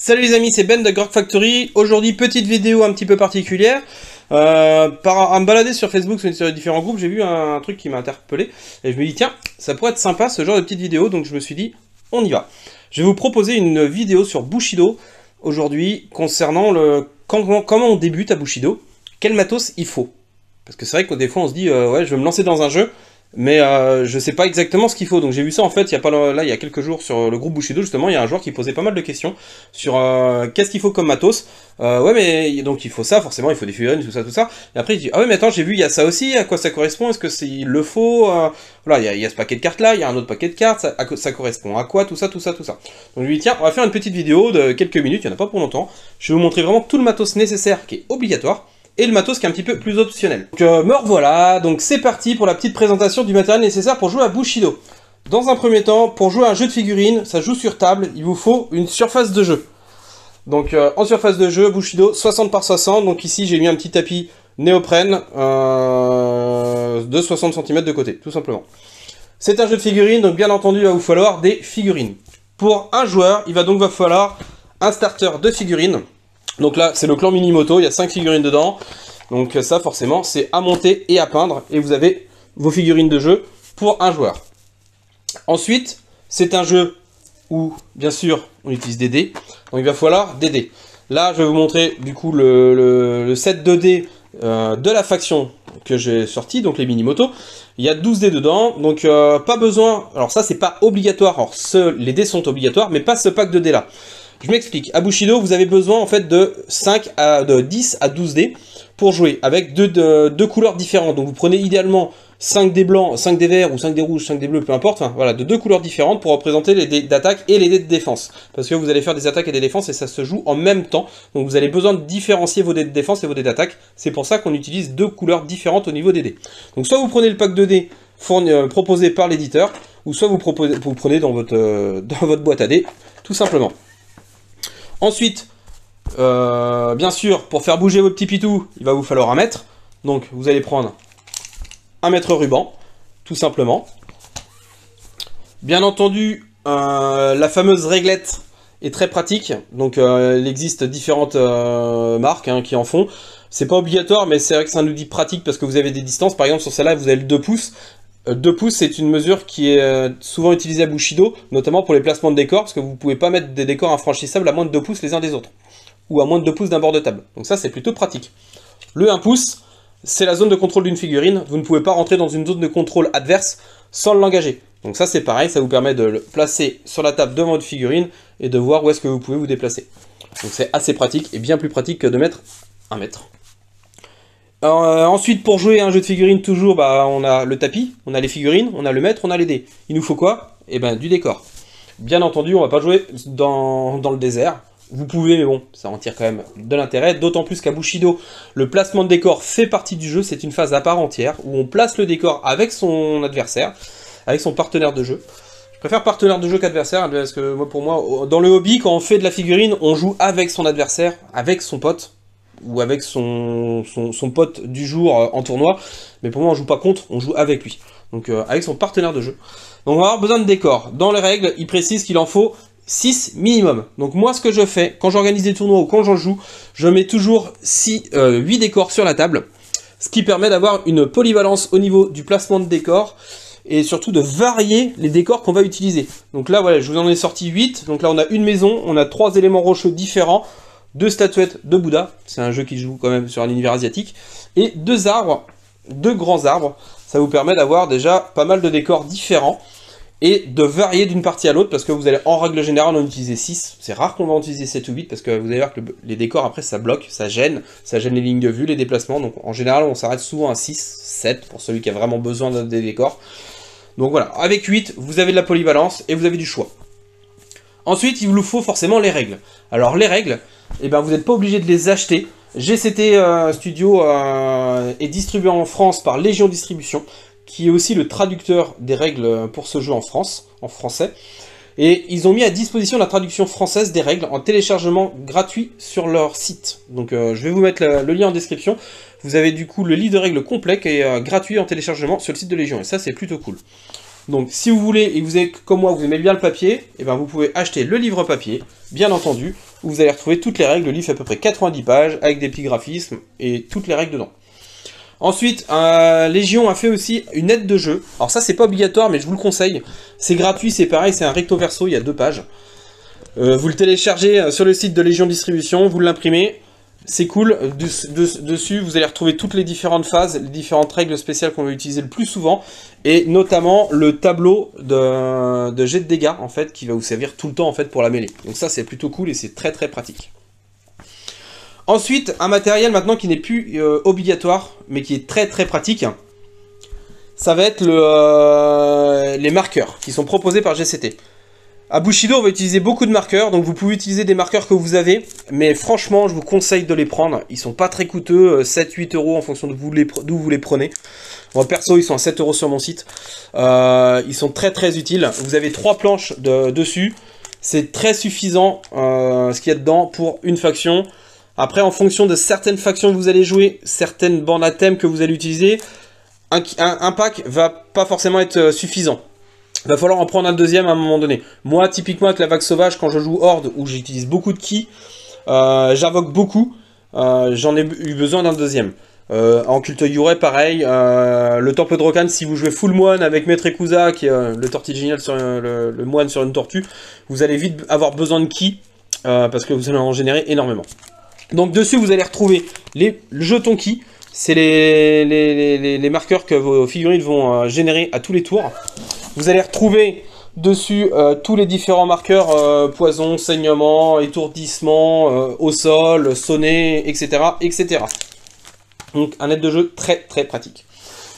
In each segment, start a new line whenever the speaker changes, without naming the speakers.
Salut les amis, c'est Ben de Grog Factory. Aujourd'hui, petite vidéo un petit peu particulière. À me balader sur Facebook, sur les différents groupes, j'ai vu un truc qui m'a interpellé. Et je me dis, tiens, ça pourrait être sympa ce genre de petite vidéo. Donc je me suis dit, on y va. Je vais vous proposer une vidéo sur Bushido aujourd'hui concernant comment on débute à Bushido. Quel matos il faut. Parce que c'est vrai que des fois on se dit, ouais, je vais me lancer dans un jeu. Mais je sais pas exactement ce qu'il faut, donc j'ai vu ça en fait il y a quelques jours sur le groupe Bushido justement, il y a un joueur qui posait pas mal de questions sur qu'est-ce qu'il faut comme matos. Ouais mais donc il faut ça, forcément il faut des figurines, tout ça. Et après il dit ah ouais mais attends j'ai vu il y a ça aussi, à quoi ça correspond, est-ce que il le faut, voilà il y a ce paquet de cartes là, il y a un autre paquet de cartes, ça correspond à quoi, tout ça. Donc je lui dis tiens on va faire une petite vidéo de quelques minutes, il y en a pas pour longtemps, je vais vous montrer vraiment tout le matos nécessaire qui est obligatoire. Et le matos qui est un petit peu plus optionnel. Donc me revoilà, donc c'est parti pour la petite présentation du matériel nécessaire pour jouer à Bushido. Dans un premier temps, pour jouer à un jeu de figurines, ça joue sur table, il vous faut une surface de jeu. Donc en surface de jeu, Bushido 60 par 60, donc ici j'ai mis un petit tapis néoprène de 60 cm de côté, tout simplement. C'est un jeu de figurines, donc bien entendu il va vous falloir des figurines. Pour un joueur, il va donc falloir un starter de figurines. Donc là, c'est le clan Minimoto, il y a 5 figurines dedans. Donc ça, forcément, c'est à monter et à peindre. Et vous avez vos figurines de jeu pour un joueur. Ensuite, c'est un jeu où, bien sûr, on utilise des dés. Donc il va falloir des dés. Là, je vais vous montrer, du coup, le set de dés de la faction que j'ai sorti, donc les Minimoto. Il y a 12 dés dedans, donc pas besoin... Alors ça, c'est pas obligatoire. Alors les dés sont obligatoires, mais pas ce pack de dés là. Je m'explique, à Bushido, vous avez besoin en fait de 10 à 12 dés pour jouer, avec deux couleurs différentes. Donc vous prenez idéalement 5 dés blancs, 5 dés verts, ou 5 dés rouges, 5 dés bleus, peu importe. Enfin, voilà, de 2 couleurs différentes pour représenter les dés d'attaque et les dés de défense. Parce que vous allez faire des attaques et des défenses et ça se joue en même temps. Donc vous avez besoin de différencier vos dés de défense et vos dés d'attaque. C'est pour ça qu'on utilise 2 couleurs différentes au niveau des dés. Donc soit vous prenez le pack de dés proposé par l'éditeur, ou soit vous prenez dans votre boîte à dés, tout simplement. Ensuite, bien sûr, pour faire bouger vos petits pitous, il va vous falloir un mètre. Donc, vous allez prendre un mètre ruban, tout simplement. Bien entendu, la fameuse réglette est très pratique. Donc, il existe différentes marques qui en font. C'est pas obligatoire, mais c'est vrai que c'est un outil pratique parce que vous avez des distances. Par exemple, sur celle-là, vous avez le 2 pouces. 2 pouces, c'est une mesure qui est souvent utilisée à Bushido, notamment pour les placements de décors, parce que vous ne pouvez pas mettre des décors infranchissables à moins de 2 pouces les uns des autres, ou à moins de 2 pouces d'un bord de table. Donc ça, c'est plutôt pratique. Le 1 pouce, c'est la zone de contrôle d'une figurine. Vous ne pouvez pas rentrer dans une zone de contrôle adverse sans l'engager. Donc ça, c'est pareil, ça vous permet de le placer sur la table devant votre figurine et de voir où est-ce que vous pouvez vous déplacer. Donc c'est assez pratique, et bien plus pratique que de mettre 1 mètre. Ensuite, pour jouer à un jeu de figurines, toujours, on a le tapis, on a les figurines, on a le mètre, on a les dés. Il nous faut quoi? Eh ben, du décor. Bien entendu, on va pas jouer dans le désert. Vous pouvez, mais bon, ça en tire quand même de l'intérêt. D'autant plus qu'à Bushido, le placement de décor fait partie du jeu. C'est une phase à part entière, où on place le décor avec son adversaire, avec son partenaire de jeu. Je préfère partenaire de jeu qu'adversaire, parce que pour moi, dans le hobby, quand on fait de la figurine, on joue avec son adversaire, avec son pote, ou avec son pote du jour en tournoi, mais pour moi on joue pas contre, on joue avec lui, donc avec son partenaire de jeu. Donc on va avoir besoin de décors. Dans les règles, il précise qu'il en faut 6 minimum. Donc moi ce que je fais, quand j'organise des tournois ou quand j'en joue, je mets toujours 8 décors sur la table, ce qui permet d'avoir une polyvalence au niveau du placement de décors, et surtout de varier les décors qu'on va utiliser. Donc là voilà, je vous en ai sorti 8, donc là on a une maison, on a 3 éléments rocheux différents, 2 statuettes de Bouddha, c'est un jeu qui joue quand même sur un univers asiatique, et 2 arbres, 2 grands arbres. Ça vous permet d'avoir déjà pas mal de décors différents, et de varier d'une partie à l'autre, parce que vous allez en règle générale en utiliser 6, c'est rare qu'on va en utiliser 7 ou 8, parce que vous allez voir que les décors après ça bloque, ça gêne les lignes de vue, les déplacements, donc en général on s'arrête souvent à 6, 7, pour celui qui a vraiment besoin des décors. Donc voilà, avec 8, vous avez de la polyvalence, et vous avez du choix. Ensuite, il vous faut forcément les règles. Alors les règles, eh ben, vous n'êtes pas obligé de les acheter. GCT Studio est distribué en France par Légion Distribution, qui est aussi le traducteur des règles pour ce jeu en France, en français. Et ils ont mis à disposition la traduction française des règles en téléchargement gratuit sur leur site. Donc je vais vous mettre le lien en description. Vous avez du coup le livre de règles complet qui est gratuit en téléchargement sur le site de Légion. Et ça, c'est plutôt cool. Donc si vous voulez, et vous avez, comme moi, vous aimez bien le papier, et ben vous pouvez acheter le livre papier, bien entendu, où vous allez retrouver toutes les règles. Le livre fait à peu près 90 pages, avec des petits graphismes, et toutes les règles dedans. Ensuite, Légion a fait aussi une aide de jeu. Alors ça, c'est pas obligatoire, mais je vous le conseille. C'est gratuit, c'est pareil, c'est un recto verso, il y a 2 pages. Vous le téléchargez sur le site de Légion Distribution, vous l'imprimez. C'est cool, dessus vous allez retrouver toutes les différentes phases, les différentes règles spéciales qu'on va utiliser le plus souvent, et notamment le tableau de jet de dégâts, en fait, qui va vous servir tout le temps, en fait, pour la mêlée. Donc ça, c'est plutôt cool et c'est très très pratique. Ensuite, un matériel maintenant qui n'est plus obligatoire, mais qui est très très pratique, ça va être les marqueurs, qui sont proposés par GCT. À Bushido, on va utiliser beaucoup de marqueurs, donc vous pouvez utiliser des marqueurs que vous avez, mais franchement, je vous conseille de les prendre. Ils sont pas très coûteux, 7-8 € en fonction d'où vous les prenez. Moi, perso, ils sont à 7 € sur mon site. Ils sont très très utiles. Vous avez 3 planches dessus. C'est très suffisant ce qu'il y a dedans pour une faction. Après, en fonction de certaines factions que vous allez jouer, certaines bandes à thème que vous allez utiliser, un pack va pas forcément être suffisant. Il va falloir en prendre un deuxième à un moment donné. Moi, typiquement avec la vague sauvage, quand je joue Horde, où j'utilise beaucoup de ki, j'invoque beaucoup, j'en ai eu besoin d'un deuxième. En culte Yurei, pareil, le temple de Rokan, si vous jouez full moine avec Maître Ekusa, qui est le tortille génial sur le moine sur une tortue, vous allez vite avoir besoin de ki, parce que vous allez en générer énormément. Donc dessus, vous allez retrouver le jeton ki, c'est les marqueurs que vos figurines vont générer à tous les tours. Vous allez retrouver dessus tous les différents marqueurs, poison, saignement, étourdissement, au sol, sonner, etc., etc. Donc un aide de jeu très très pratique.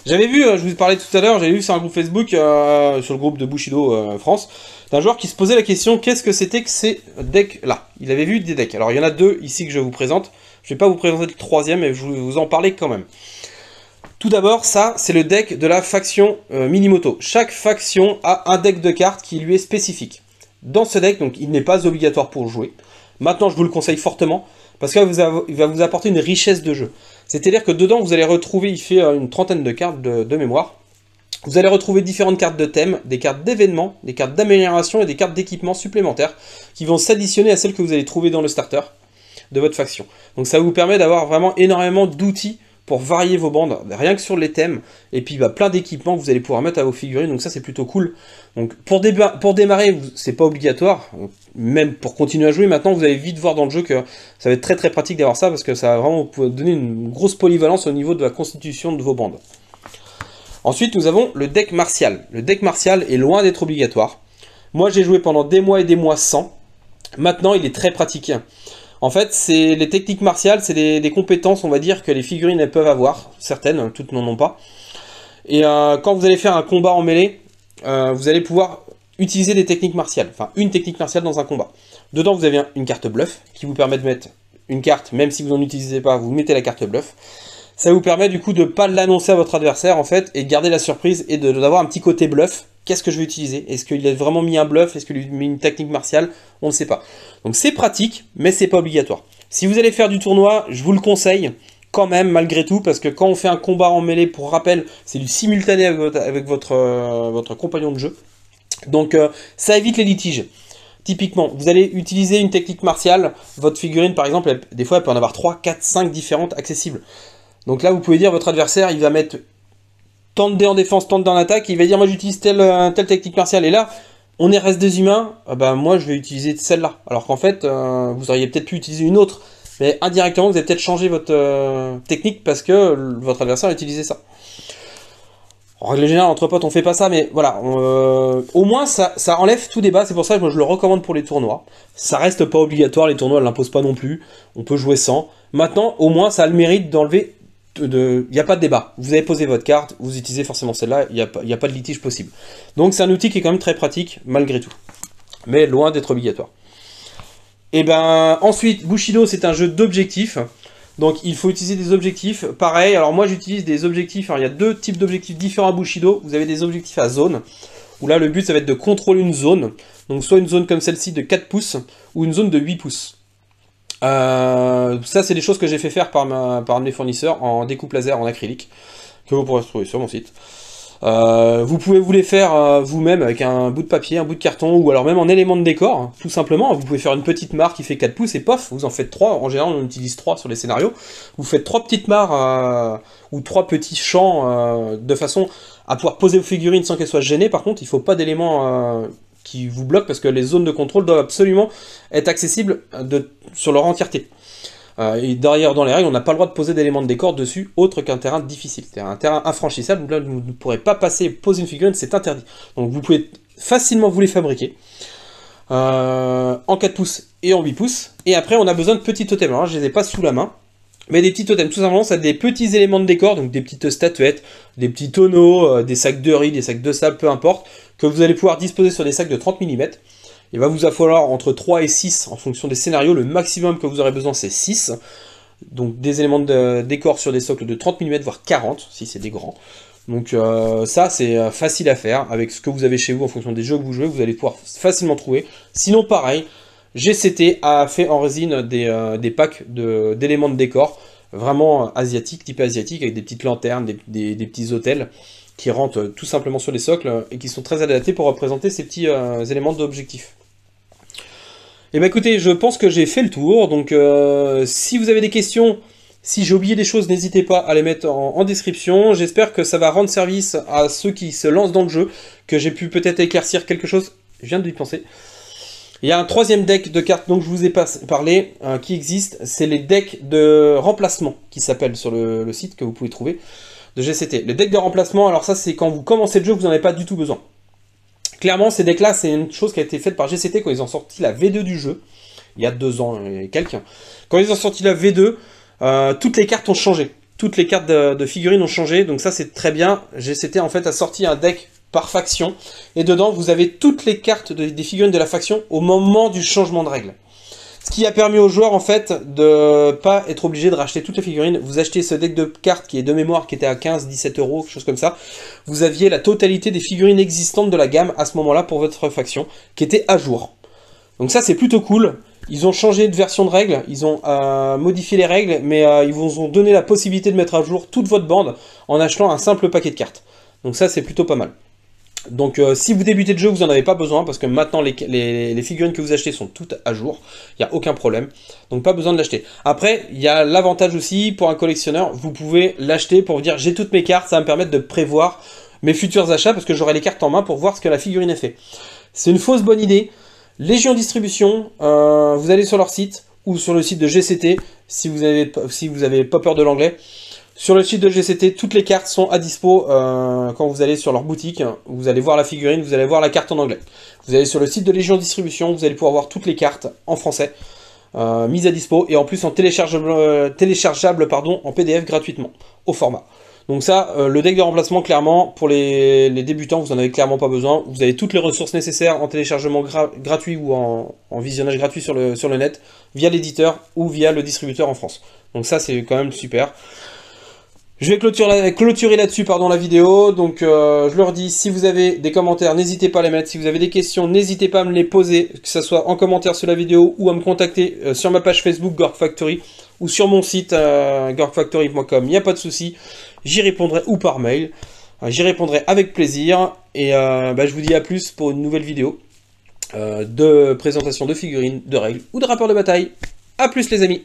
J'avais vu, je vous parlais tout à l'heure, j'avais vu sur un groupe Facebook, sur le groupe de Bushido France, d'un joueur qui se posait la question, qu'est-ce que c'était que ces decks-là? Il avait vu des decks. Alors il y en a 2 ici que je vous présente. Je ne vais pas vous présenter le 3e, mais je vais vous en parler quand même. Tout d'abord, ça, c'est le deck de la faction Minimoto. Chaque faction a un deck de cartes qui lui est spécifique. Dans ce deck, donc, il n'est pas obligatoire pour jouer. Maintenant, je vous le conseille fortement, parce qu'il va vous apporter une richesse de jeu. C'est-à-dire que dedans, vous allez retrouver, il fait une trentaine de cartes de mémoire. Vous allez retrouver différentes cartes de thème, des cartes d'événements, des cartes d'amélioration et des cartes d'équipement supplémentaires qui vont s'additionner à celles que vous allez trouver dans le starter de votre faction. Donc ça vous permet d'avoir vraiment énormément d'outils pour varier vos bandes, rien que sur les thèmes, et puis plein d'équipements que vous allez pouvoir mettre à vos figurines, donc ça c'est plutôt cool. Donc pour démarrer, c'est pas obligatoire, même pour continuer à jouer, maintenant vous allez vite voir dans le jeu que ça va être très très pratique d'avoir ça, parce que ça va vraiment vous donner une grosse polyvalence au niveau de la constitution de vos bandes. Ensuite nous avons le deck martial. Le deck martial est loin d'être obligatoire. Moi j'ai joué pendant des mois et des mois sans, maintenant il est très pratiqué. En fait, les techniques martiales, c'est des compétences, on va dire, que les figurines elles peuvent avoir. Certaines, toutes n'en ont pas. Et quand vous allez faire un combat en mêlée, vous allez pouvoir utiliser des techniques martiales. Enfin, une technique martiale dans un combat. Dedans, vous avez une carte bluff, qui vous permet de mettre une carte, même si vous n'en utilisez pas, vous mettez la carte bluff. Ça vous permet du coup de ne pas l'annoncer à votre adversaire, en fait, et de garder la surprise, et d'avoir un petit côté bluff. Qu'est-ce que je vais utiliser? Est-ce qu'il a vraiment mis un bluff? Est-ce qu'il a mis une technique martiale? On ne sait pas. Donc c'est pratique, mais c'est pas obligatoire. Si vous allez faire du tournoi, je vous le conseille quand même, malgré tout, parce que quand on fait un combat en mêlée, pour rappel, c'est du simultané avec votre compagnon de jeu. Donc ça évite les litiges. Typiquement, vous allez utiliser une technique martiale, votre figurine par exemple, des fois elle peut en avoir 3, 4, 5 différentes accessibles. Donc là vous pouvez dire à votre adversaire, il va mettre tant de dés en défense, tant de dés en attaque, il va dire moi j'utilise telle technique martiale, et là, on reste des humains, moi je vais utiliser celle-là. Alors qu'en fait, vous auriez peut-être pu utiliser une autre, mais indirectement vous avez peut-être changé votre technique parce que votre adversaire a utilisé ça. En règle générale, entre potes on fait pas ça, mais voilà, au moins ça enlève tout débat, c'est pour ça que moi je le recommande pour les tournois. Ça reste pas obligatoire, les tournois ne l'imposent pas non plus, on peut jouer sans. Maintenant, au moins ça a le mérite d'enlever... Il n'y a pas de débat, vous avez posé votre carte, vous utilisez forcément celle-là, il n'y a pas de litige possible. Donc c'est un outil qui est quand même très pratique, malgré tout. Mais loin d'être obligatoire. Et ensuite, Bushido c'est un jeu d'objectifs. Donc il faut utiliser des objectifs. Pareil, alors moi j'utilise des objectifs, alors il y a 2 types d'objectifs différents à Bushido. Vous avez des objectifs à zone, où là le but ça va être de contrôler une zone. Donc soit une zone comme celle-ci de 4 pouces, ou une zone de 8 pouces. Ça c'est des choses que j'ai fait faire par mes fournisseurs en découpe laser en acrylique, que vous pourrez trouver sur mon site. Vous pouvez vous les faire vous-même avec un bout de papier, un bout de carton, ou alors même en élément de décor, hein, tout simplement. Vous pouvez faire une petite mare qui fait 4 pouces et pof, vous en faites 3. En général, on utilise 3 sur les scénarios. Vous faites 3 petites mares ou 3 petits champs de façon à pouvoir poser vos figurines sans qu'elles soient gênées. Par contre, il ne faut pas d'éléments qui vous bloquent parce que les zones de contrôle doivent absolument être accessibles sur leur entièreté. Et derrière, dans les règles, on n'a pas le droit de poser d'éléments de décor dessus, autre qu'un terrain difficile. C'est un terrain infranchissable, donc là, vous ne pourrez pas passer et poser une figurine, c'est interdit. Donc vous pouvez facilement vous les fabriquer, en 4 pouces et en 8 pouces. Et après, on a besoin de petits totems. Alors là, je ne les ai pas sous la main, mais des petits totems, tout simplement, c'est des petits éléments de décor, donc des petites statuettes, des petits tonneaux, des sacs de riz, des sacs de sable, peu importe, que vous allez pouvoir disposer sur des sacs de 30 mm. Il va vous falloir entre 3 et 6 en fonction des scénarios. Le maximum que vous aurez besoin, c'est 6. Donc des éléments de décor sur des socles de 30 mm, voire 40, si c'est des grands. Donc ça, c'est facile à faire. Avec ce que vous avez chez vous, en fonction des jeux que vous jouez, vous allez pouvoir facilement trouver. Sinon, pareil, GCT a fait en résine des packs d'éléments de décor, vraiment asiatiques, type asiatique, avec des petites lanternes, des petits hôtels, qui rentrent tout simplement sur les socles, et qui sont très adaptés pour représenter ces petits éléments d'objectif. Et bah écoutez, je pense que j'ai fait le tour, donc si vous avez des questions, si j'ai oublié des choses, n'hésitez pas à les mettre en description. J'espère que ça va rendre service à ceux qui se lancent dans le jeu, que j'ai pu peut-être éclaircir quelque chose, je viens de y penser. Il y a un troisième deck de cartes dont je vous ai parlé, qui existe, c'est les decks de remplacement, qui s'appellent sur le site, que vous pouvez trouver, de GCT. Les decks de remplacement, alors ça c'est quand vous commencez le jeu, vous n'en avez pas du tout besoin. Clairement, ces decks-là, c'est une chose qui a été faite par GCT quand ils ont sorti la V2 du jeu, il y a 2 ans et quelques. Quand ils ont sorti la V2, toutes les cartes ont changé. Toutes les cartes de figurines ont changé, donc ça c'est très bien. GCT en fait a sorti un deck par faction, et dedans vous avez toutes les cartes des figurines de la faction au moment du changement de règle. Ce qui a permis aux joueurs en fait de pas être obligé de racheter toutes les figurines. Vous achetez ce deck de cartes qui est de mémoire, qui était à 15-17 €, quelque chose comme ça. Vous aviez la totalité des figurines existantes de la gamme à ce moment-là pour votre faction, qui était à jour. Donc ça c'est plutôt cool. Ils ont changé de version de règles, ils ont modifié les règles, mais ils vous ont donné la possibilité de mettre à jour toute votre bande en achetant un simple paquet de cartes. Donc ça c'est plutôt pas mal. Donc si vous débutez le jeu, vous n'en avez pas besoin, parce que maintenant les figurines que vous achetez sont toutes à jour, il n'y a aucun problème, donc pas besoin de l'acheter. Après, il y a l'avantage aussi, pour un collectionneur, vous pouvez l'acheter pour vous dire j'ai toutes mes cartes, ça va me permettre de prévoir mes futurs achats, parce que j'aurai les cartes en main pour voir ce que la figurine est fait. C'est une fausse bonne idée. Légion Distribution, vous allez sur leur site, ou sur le site de GCT, si vous avez pas peur de l'anglais. Sur le site de GCT, toutes les cartes sont à dispo quand vous allez sur leur boutique. Vous allez voir la figurine, vous allez voir la carte en anglais. Vous allez sur le site de Légion Distribution, vous allez pouvoir voir toutes les cartes en français mises à dispo, et en plus en téléchargeable en PDF gratuitement, au format. Donc ça, le deck de remplacement, clairement, pour les débutants, vous n'en avez clairement pas besoin. Vous avez toutes les ressources nécessaires en téléchargement gratuit ou en visionnage gratuit sur le net, via l'éditeur ou via le distributeur en France. Donc ça, c'est quand même super. Je vais clôturer là-dessus la vidéo, donc je leur dis, si vous avez des commentaires, n'hésitez pas à les mettre, si vous avez des questions, n'hésitez pas à me les poser, que ce soit en commentaire sur la vidéo, ou à me contacter sur ma page Facebook Gorg Factory, ou sur mon site gorgfactory.com, il n'y a pas de souci, j'y répondrai, ou par mail, j'y répondrai avec plaisir, et je vous dis à plus pour une nouvelle vidéo de présentation de figurines, de règles, ou de rapports de bataille. À plus les amis!